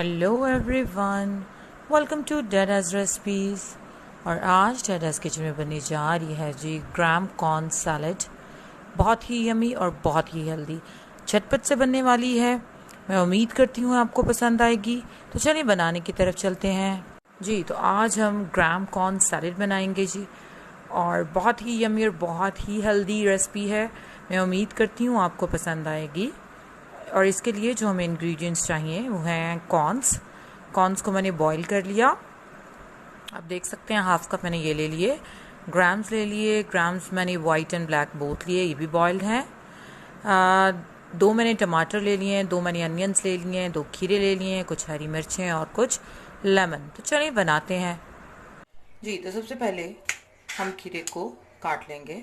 Hello everyone, welcome to Dadda's recipes. और आज डैडाज kitchen में बनने जा रही है जी ग्राम कॉर्न सैलेड। बहुत ही यमी और बहुत ही हेल्दी झटपट से बनने वाली है। मैं उम्मीद करती हूँ आपको पसंद आएगी। तो चलिए बनाने की तरफ चलते हैं जी। तो आज हम ग्राम कॉर्न सैलेड बनाएंगे जी, और बहुत ही यमी और बहुत ही हेल्दी रेसिपी है। मैं उम्मीद करती हूँ आपको पसंद आएगी। और इसके लिए जो हमें इंग्रेडिएंट्स चाहिए वो हैं कॉर्न्स को मैंने बॉईल कर लिया। आप देख सकते हैं हाफ कप मैंने ये ले लिए। ग्राम्स ले लिए। ग्राम्स मैंने वाइट एंड ब्लैक बोथ लिए, ये भी बॉइल्ड हैं। 2 मैंने टमाटर ले लिए हैं, 2 मैंने अनियंस ले लिए हैं, 2 खीरे ले लिए हैं, कुछ हरी मिर्चें और कुछ लेमन। तो चलिए बनाते हैं जी। तो सबसे पहले हम खीरे को काट लेंगे।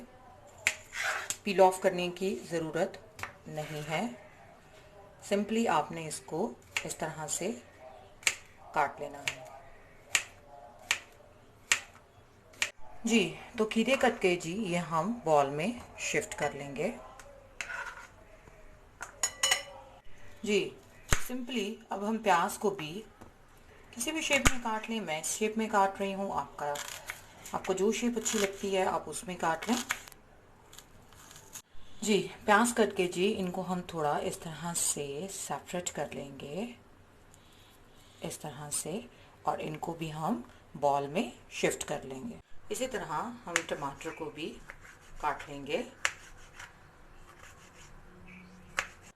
पील ऑफ करने की ज़रूरत नहीं है, सिंपली आपने इसको इस तरह से काट लेना है जी। तो खीरे कट के जी ये हम बॉल में शिफ्ट कर लेंगे जी। सिंपली अब हम प्याज को भी किसी भी शेप में काट लें। मैं इस शेप में काट रही हूँ, आपको जो शेप अच्छी लगती है आप उसमें काट लें जी। प्याज कट के जी इनको हम थोड़ा इस तरह से सेपरेट कर लेंगे, इस तरह से, और इनको भी हम बॉल में शिफ्ट कर लेंगे। इसी तरह हम टमाटर को भी काट लेंगे।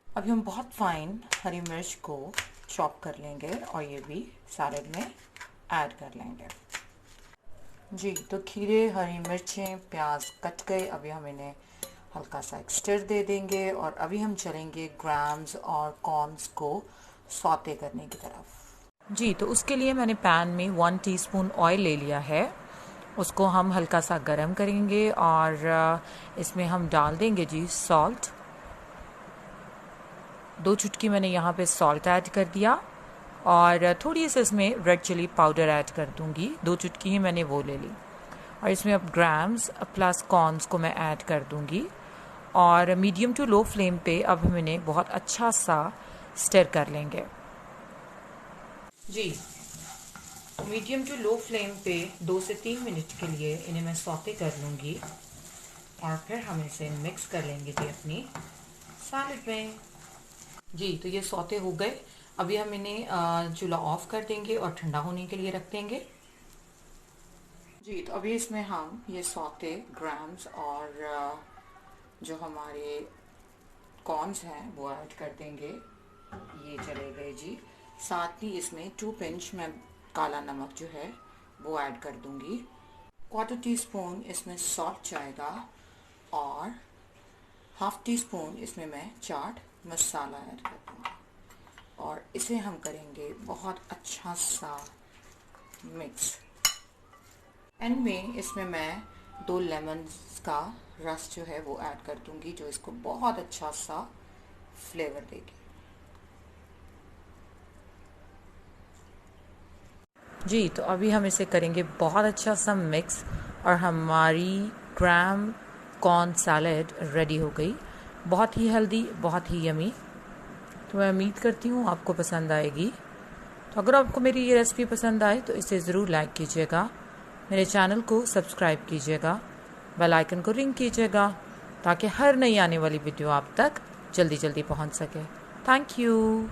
अभी हम बहुत फाइन हरी मिर्च को चॉप कर लेंगे और ये भी सैलेड में ऐड कर लेंगे जी। तो खीरे, हरी मिर्चें, प्याज कट गए। अभी हम इन्हें हल्का सा एक स्टर दे देंगे और अभी हम चलेंगे ग्राम्स और कॉर्न्स को सौते करने की तरफ जी। तो उसके लिए मैंने पैन में 1 टीस्पून ऑयल ले लिया है। उसको हम हल्का सा गरम करेंगे और इसमें हम डाल देंगे जी सॉल्ट। 2 चुटकी मैंने यहाँ पे सॉल्ट ऐड कर दिया और थोड़ी सी इसमें रेड चिली पाउडर ऐड कर दूंगी। 2 चुटकी ही मैंने वो ले ली। और इसमें अब ग्राम्स प्लस कॉर्न्स को मैं ऐड कर दूंगी और मीडियम टू लो फ्लेम पे अब हम इन्हें बहुत अच्छा सा स्टर कर लेंगे जी। मीडियम टू लो फ्लेम पे 2 से 3 मिनट के लिए इन्हें मैं सौते कर लूँगी और फिर हम इसे मिक्स कर लेंगे जी अपनी सैलेड में जी। तो ये सौते हो गए। अभी हम इन्हें चूल्हा ऑफ कर देंगे और ठंडा होने के लिए रख देंगे जी। तो अभी इसमें हम ये सौते ग्राम्स और जो हमारे कॉर्न्स हैं वो ऐड कर देंगे। ये चले गए जी। साथ ही इसमें 2 पिंच मैं काला नमक जो है वो ऐड कर दूंगी। 1/4 टीस्पून इसमें सॉल्ट जाएगा और 1/2 टीस्पून इसमें मैं चाट मसाला ऐड कर दूंगी और इसे हम करेंगे बहुत अच्छा सा मिक्स। एंड में इसमें मैं 2 लेमन का रस जो है वो ऐड कर दूंगी, जो इसको बहुत अच्छा सा फ्लेवर देगी जी। तो अभी हम इसे करेंगे बहुत अच्छा सा मिक्स और हमारी ग्राम कॉर्न सैलेड रेडी हो गई। बहुत ही हेल्दी, बहुत ही यमी। तो मैं उम्मीद करती हूँ आपको पसंद आएगी। तो अगर आपको मेरी ये रेसिपी पसंद आए तो इसे ज़रूर लाइक कीजिएगा, मेरे चैनल को सब्सक्राइब कीजिएगा, बेल आइकन को रिंग कीजिएगा ताकि हर नई आने वाली वीडियो आप तक जल्दी जल्दी पहुंच सके। Thank you.